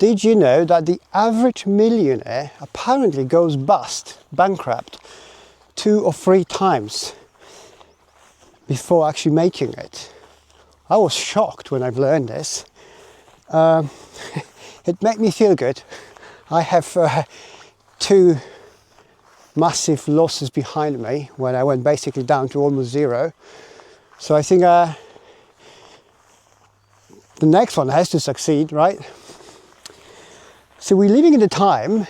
did you know that the average millionaire apparently goes bankrupt 2 or 3 times before actually making it? I was shocked when I've learned this. It made me feel good. I have 2 massive losses behind me when I went basically down to almost zero. So I think the next one has to succeed, right? So we're living in a time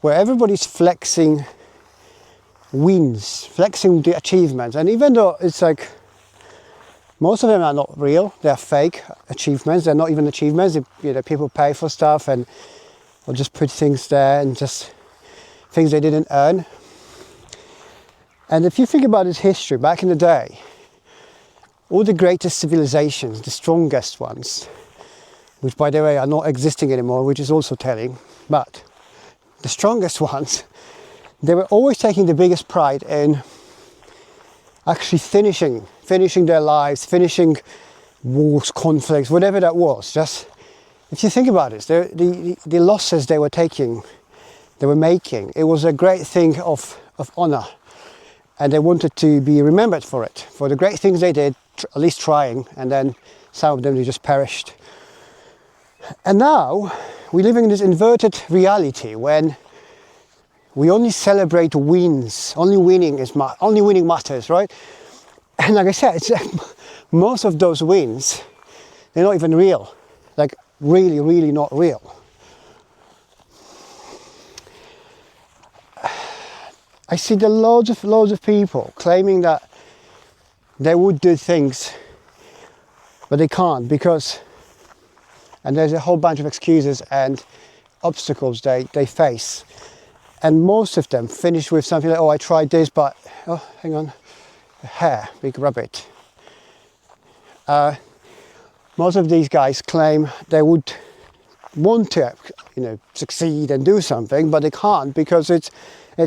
where everybody's flexing wins, flexing the achievements. And even though it's like, most of them are not real, they're fake achievements, they're not even achievements. People pay for stuff or just put things there and just things they didn't earn. And if you think about its history, back in the day, all the greatest civilizations, the strongest ones, which by the way are not existing anymore, which is also telling, but the strongest ones, they were always taking the biggest pride in actually finishing their lives, finishing wars, conflicts, whatever that was. Just, if you think about it, the losses they were making, it was a great thing of honor. And they wanted to be remembered for it, for the great things they did, at least trying, and then some of them they just perished. And now we're living in this inverted reality when we only celebrate wins. Only winning matters, right? And like I said, most of those wins, they're not even real. Like really, really not real. I see loads of people claiming that they would do things, but they can't because, and there's a whole bunch of excuses and obstacles they face. And most of them finish with something like, oh, I tried this, but, oh, hang on, hair, big rabbit. Most of these guys claim they would want to, succeed and do something, but they can't because it's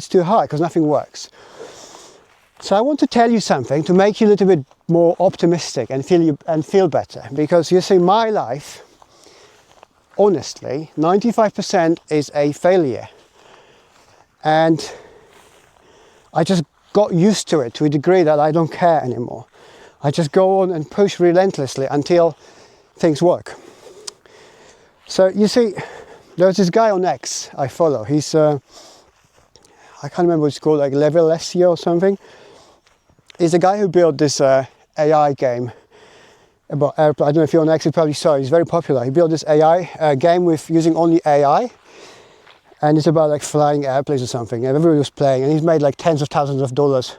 too hard, because nothing works. So I want to tell you something to make you a little bit more optimistic and feel better, because you see, my life, honestly, 95% is a failure. And I just got used to it to a degree that I don't care anymore. I just go on and push relentlessly until things work. So you see, there's this guy on X I follow. He's, I can't remember what it's called, like Level SEO or something. He's a guy who built this AI game about airplanes. I don't know if you're on X, you probably saw it. He's very popular. He built this AI game with using only AI. And it's about like flying airplanes or something. And everybody was playing, and he's made like tens of thousands of dollars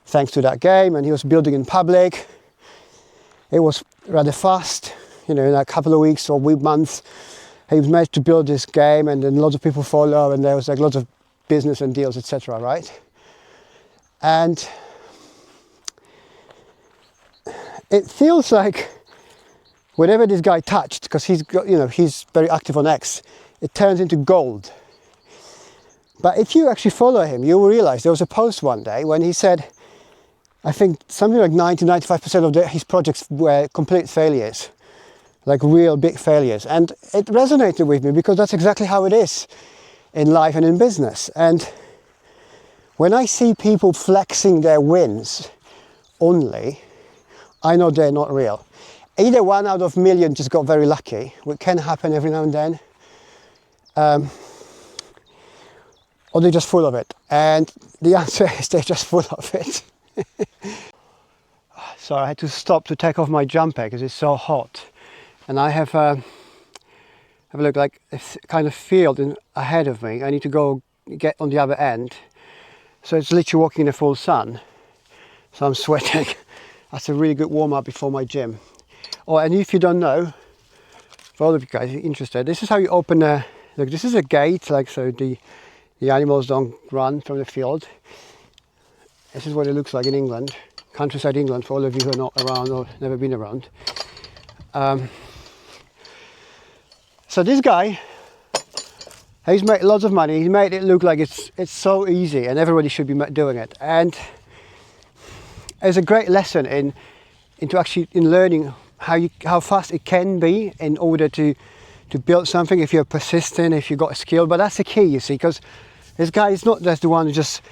thanks to that game. And he was building in public. It was rather fast, in a couple of weeks or months. He was managed to build this game, and then lots of people follow, and there was like lots of business and deals, etc. Right? And it feels like whatever this guy touched, because he's very active on X, it turns into gold. But if you actually follow him, you will realize there was a post one day when he said, I think something like 90-95% of his projects were complete failures, like real big failures. And it resonated with me because that's exactly how it is in life and in business. And when I see people flexing their wins only, I know they're not real. Either 1 out of a million just got very lucky, which can happen every now and then, or they're just full of it. And the answer is they're just full of it. So I had to stop to take off my jumper because it's so hot. And I have a look, like a kind of field ahead of me. I need to go get on the other end. So it's literally walking in the full sun. So I'm sweating. That's a really good warm up before my gym. Oh, and if you don't know, for all of you guys who are interested, this is how you open a, look, this is a gate, like so the animals don't run from the field. This is what it looks like in England, countryside England, for all of you who are not around or never been around. So this guy, he's made lots of money. He made it look like it's so easy and everybody should be doing it. And it's a great lesson in learning how fast it can be in order to to build something if you're persistent, if you've got a skill. But that's the key, you see, because this guy is not just the one who just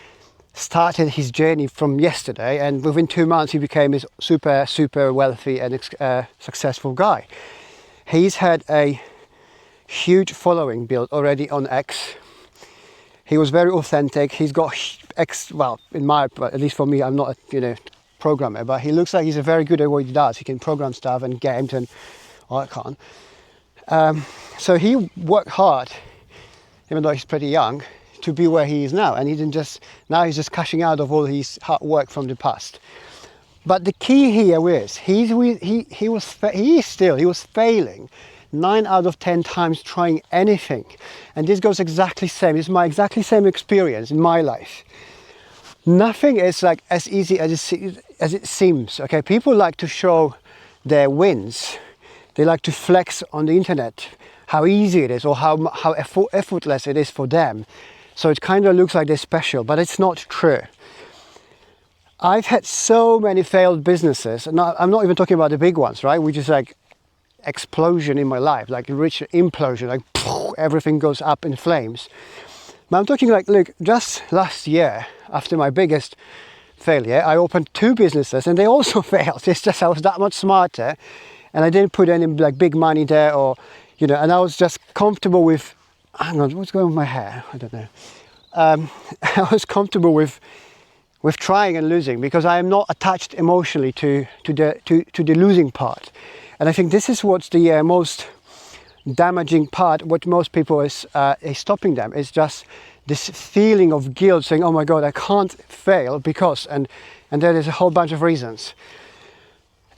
started his journey from yesterday, and within 2 months he became this super wealthy and successful guy. He's had a huge following built already on X. He was very authentic. He's got well, at least for me, I'm not a programmer, but he looks like he's a very good at what he does. He can program stuff and games, and I can't. So he worked hard, even though he's pretty young, to be where he is now. And now he's just cashing out of all his hard work from the past. But the key here is he was failing 9 out of 10 times trying anything. And this goes exactly same. It's my exactly same experience in my life. Nothing is like as easy as it seems. Okay, people like to show their wins. They like to flex on the internet how easy it is, or how effortless it is for them. So it kind of looks like they're special, but it's not true. I've had so many failed businesses, and I'm not even talking about the big ones, right? Which is like explosion in my life, like a rich implosion, like everything goes up in flames. But I'm talking like, look, just last year, after my biggest failure, I opened 2 businesses and they also failed. It's just I was that much smarter, and I didn't put any like big money there, or and I was just comfortable with, hang on, what's going on with my hair? I don't know. I was comfortable with trying and losing, because I am not attached emotionally to the losing part. And I think this is what's the most damaging part. What most people is stopping them is just this feeling of guilt, saying, "Oh my God, I can't fail because," and there is a whole bunch of reasons.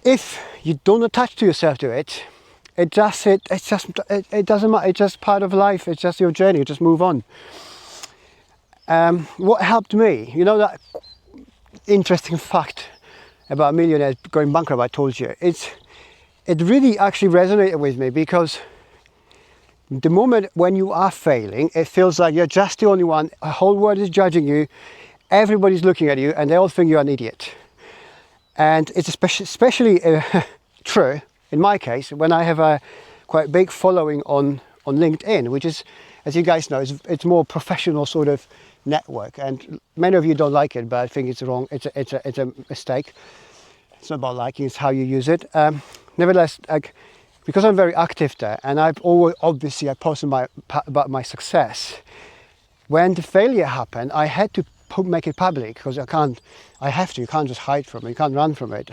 If you don't attach yourself to it, it doesn't matter. It's just part of life. It's just your journey. You just move on. What helped me, that interesting fact about millionaires going bankrupt I told you, it really actually resonated with me, because the moment when you are failing, it feels like you're just the only one. The whole world is judging you. Everybody's looking at you, and they all think you're an idiot. And it's especially true in my case when I have a quite big following on LinkedIn, which is, as you guys know, it's more professional sort of network. And many of you don't like it, but I think it's wrong. It's a mistake. It's not about liking; it's how you use it. Nevertheless, because I'm very active there, and I've always obviously I posted about my success. When the failure happened, I had to make it public, because you can't just hide from it, you can't run from it.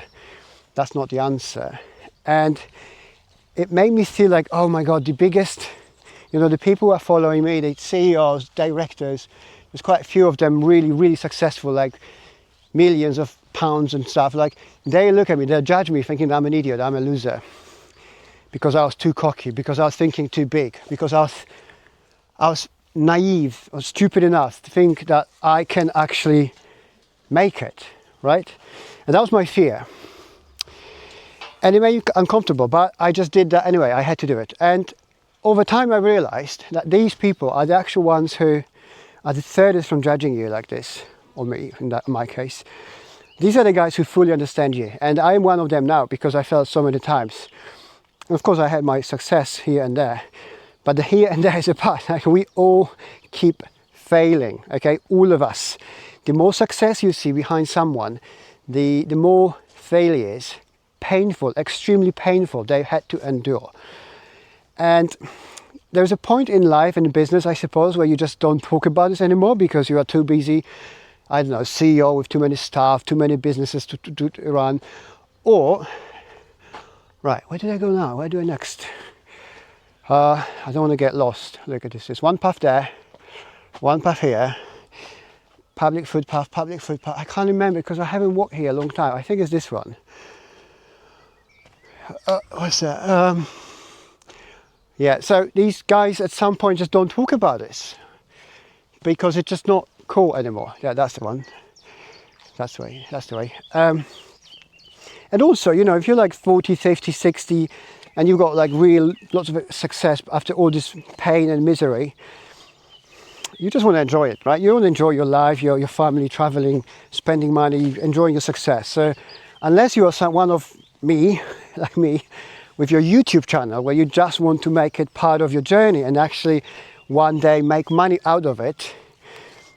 That's not the answer. And it made me feel like, oh my God, the biggest, the people who are following me, the CEOs, directors, there's quite a few of them really, really successful, like millions of pounds and stuff. Like, they look at me, they judge me thinking I'm an idiot, I'm a loser, because I was too cocky, because I was thinking too big, because I was naive or stupid enough to think that I can actually make it, right? And that was my fear. And it made me uncomfortable, but I just did that anyway. I had to do it. And over time I realized that these people are the actual ones who are the furthest from judging you like this, or me in my case. These are the guys who fully understand you. And I am one of them now, because I failed so many times. And of course I had my success here and there, but the here and there is a part. Like, we all keep failing, okay? All of us. The more success you see behind someone, the more failures, painful, extremely painful, they had to endure. And there's a point in life and in business, I suppose, where you just don't talk about this anymore, because you are too busy, I don't know, CEO with too many staff, too many businesses to run. Or, right, where did I go now? Where do I next? I don't want to get lost. Look at this. There's one path there, one path here. Public footpath. I can't remember, because I haven't walked here a long time. I think it's this one. What's that? Yeah, so these guys at some point just don't talk about this, because it's just not cool anymore. Yeah, that's the one. That's the way. And also, if you're like 40, 50, 60, and you've got like lots of success after all this pain and misery, you just want to enjoy it, right? You want to enjoy your life, your family, traveling, spending money, enjoying your success. So unless you are one of me, like me, with your YouTube channel, where you just want to make it part of your journey and actually one day make money out of it,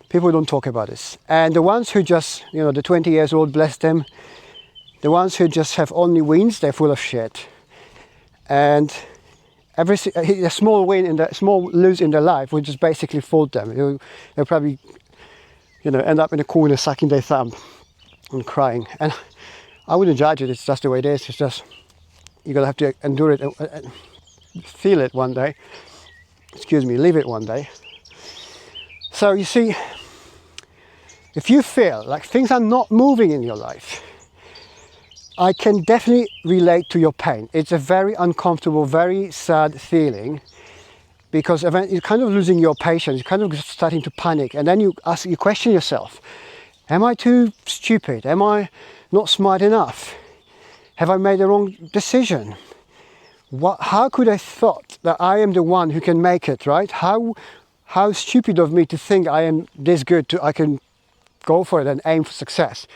people don't talk about this. And the ones who just, you know, the 20 years old, bless them, the ones who just have only wins, they're full of shit. And a small win in the small lose in their life will just basically fool them. They'll probably, you know, end up in a corner sucking their thumb and crying. And I wouldn't judge it. It's just the way it is. It's just you're gonna have to endure it, feel it one day. Excuse me, live it one day. So you see, if you feel like things are not moving in your life, I can definitely relate to your pain. It's a very uncomfortable, very sad feeling, because you're kind of losing your patience, you're kind of starting to panic, and then you question yourself, am I too stupid? Am I not smart enough? Have I made the wrong decision? How could I thought that I am the one who can make it, right? How stupid of me to think I am this good, I can go for it and aim for success.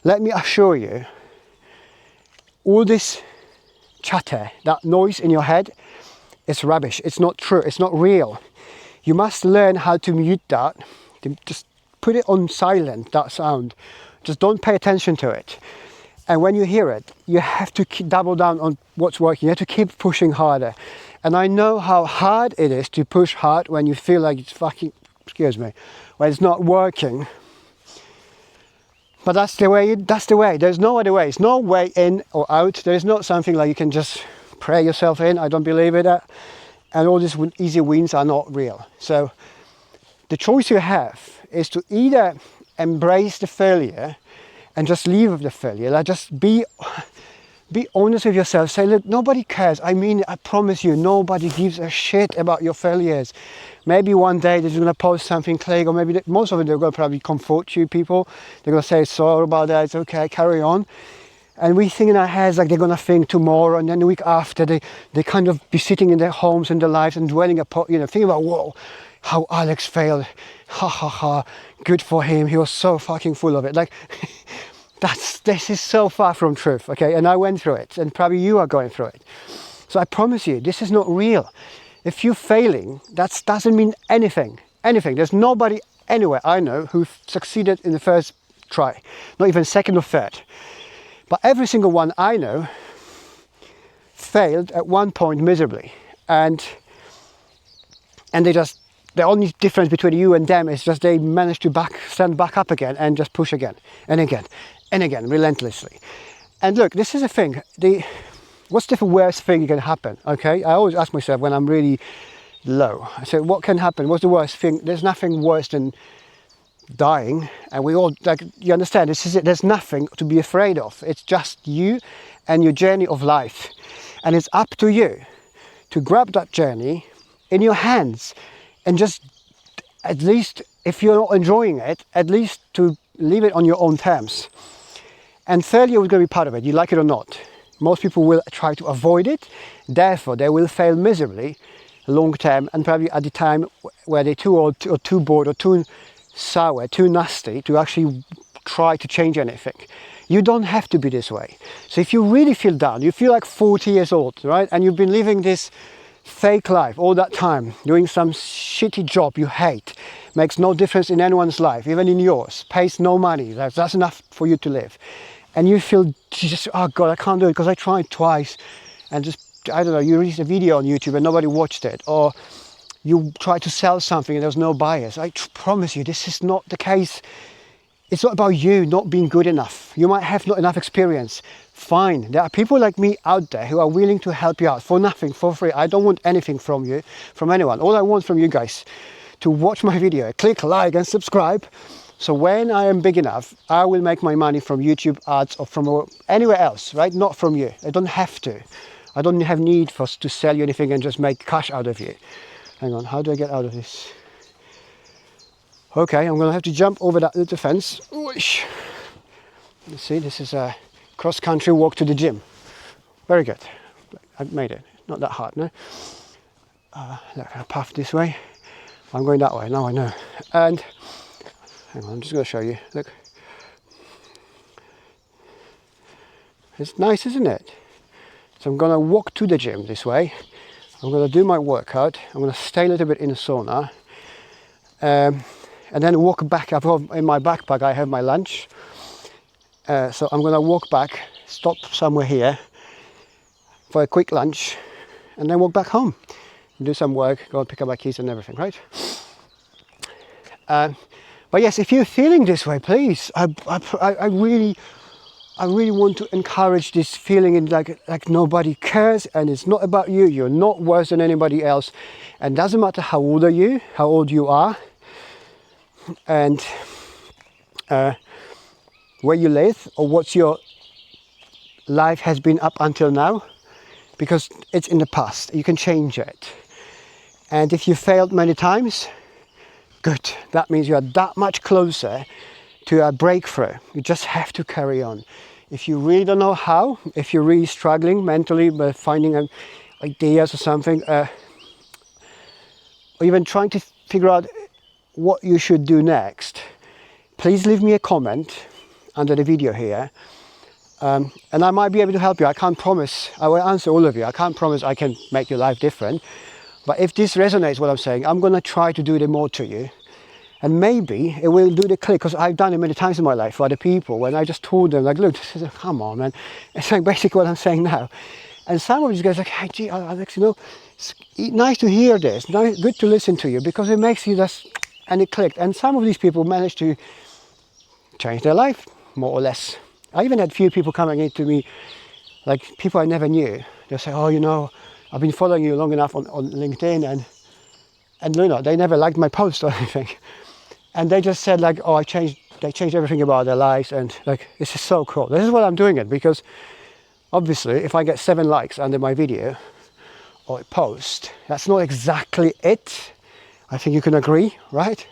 Let me assure you, all this chatter, that noise in your head, is rubbish. It's not true. It's not real. You must learn how to mute that. Just put it on silent, that sound. Just don't pay attention to it. And when you hear it, you have to double down on what's working. You have to keep pushing harder. And I know how hard it is to push hard when you feel like it's when it's not working. But that's the way, There's no other way. There's no way in or out. There's not something like you can just pray yourself in. I don't believe it. And all these easy wins are not real. So the choice you have is to either embrace the failure and just leave with the failure. Like just be honest with yourself. Say, look, nobody cares. I mean, I promise you, nobody gives a shit about your failures. Maybe one day they're going to post something, Craig, or maybe most of it they're going to probably comfort you people. They're going to say, sorry about that, it's okay, carry on. And we think in our heads like they're going to think tomorrow, and then the week after they kind of be sitting in their homes and their lives and dwelling upon, you know, thinking about, whoa, how Alex failed. Ha ha ha, good for him. He was so fucking full of it. Like, this is so far from truth, okay? And I went through it, and probably you are going through it. So I promise you, this is not real. If you're failing, that doesn't mean anything. There's nobody anywhere I know who succeeded in the first try, not even second or third. But every single one I know failed at one point miserably. And the only difference between you and them is just they managed to stand back up again and just push again and again and again, relentlessly. And look, this is a thing. What's the worst thing that can happen? Okay, I always ask myself when I'm really low. I say, what can happen? What's the worst thing? There's nothing worse than dying, and we all, like, you understand, this is it. There's nothing to be afraid of. It's just you and your journey of life, and it's up to you to grab that journey in your hands and just, at least if you're not enjoying it, at least to leave it on your own terms. And failure is going to be part of it, you like it or not. Most people will try to avoid it, therefore they will fail miserably long term, and probably at the time where they're too old or too bored or too sour, too nasty to actually try to change anything. You don't have to be this way. So if you really feel down, you feel like 40 years old, right? And you've been living this fake life all that time, doing some shitty job you hate, makes no difference in anyone's life, even in yours, pays no money, that's enough for you to live. And you feel just, oh God, I can't do it because I tried twice, and just, I don't know, you released a video on YouTube and nobody watched it, or you try to sell something and there's no buyers. I promise you, this is not the case. It's not about you not being good enough. You might have not enough experience. Fine, there are people like me out there who are willing to help you out for nothing, for free. I don't want anything from you, from anyone. All I want from you guys to watch my video, click like and subscribe. So when I am big enough, I will make my money from YouTube ads or from anywhere else, right? Not from you. I don't have to. I don't have need to sell you anything and just make cash out of you. Hang on, how do I get out of this? Okay, I'm gonna have to jump over that little fence. Let's see, this is a cross-country walk to the gym. Very good. I made it. Not that hard, no? Look, a path this way. I'm going that way, now I know. And hang on, I'm just gonna show you. Look. It's nice, isn't it? So I'm gonna walk to the gym this way. I'm gonna do my workout. I'm gonna stay a little bit in the sauna. And then walk back. I've got in my backpack, I have my lunch. So I'm gonna walk back, stop somewhere here for a quick lunch, and then walk back home. Do some work, go and pick up my keys and everything, right? But yes, if you're feeling this way, please, I really want to encourage this feeling in like nobody cares and it's not about you. You're not worse than anybody else, and doesn't matter how old you are, and where you live or what your life has been up until now, because it's in the past. You can change it. And if you failed many times, good. That means you are that much closer to a breakthrough. You just have to carry on. If you really don't know how, if you're really struggling mentally by finding ideas or something, or even trying to figure out what you should do next, please leave me a comment under the video here. And I might be able to help you. I can't promise I will answer all of you. I can't promise I can make your life different. But if this resonates what I'm saying, I'm going to try to do the more to you. And maybe it will do the click, because I've done it many times in my life for other people when I just told them, like, look, this is, come on, man. It's like basically what I'm saying now. And some of these guys are like, hey, gee, Alex, you know, it's nice to hear this, good to listen to you, because it makes you just, and it clicked. And some of these people managed to change their life, more or less. I even had a few people coming into me, like people I never knew. They'll say, oh, you know, I've been following you long enough on LinkedIn, and you know, they never liked my post or anything. And they just said like, oh, they changed everything about their lives, and like, this is so cool. This is what I'm doing it, because obviously if I get 7 likes under my video or a post, that's not exactly it. I think you can agree, right?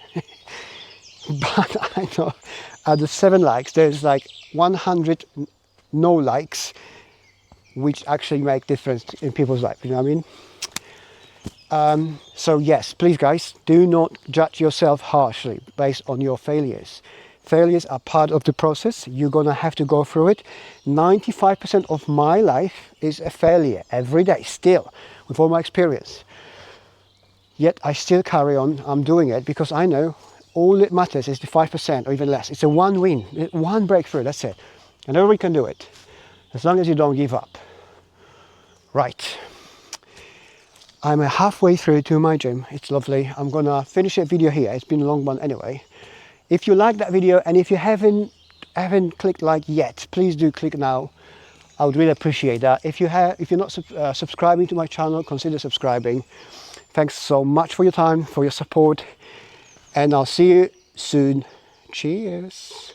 But I know at the 7 likes, there's like 100 no likes, which actually make difference in people's life, you know what I mean? So yes, please guys, do not judge yourself harshly based on your failures. Failures are part of the process. You're gonna have to go through it. 95% of my life is a failure every day, still, with all my experience. Yet I still carry on, I'm doing it, because I know all that matters is the 5% or even less. It's a one win, one breakthrough, that's it. And everybody can do it, as long as you don't give up. Right. I'm halfway through to my gym. It's lovely. I'm gonna finish a video here. It's been a long one anyway. If you like that video, and if you haven't clicked like yet, please do click now. I would really appreciate that. If you're not subscribing to my channel, consider subscribing. Thanks so much for your time, for your support, and I'll see you soon. Cheers.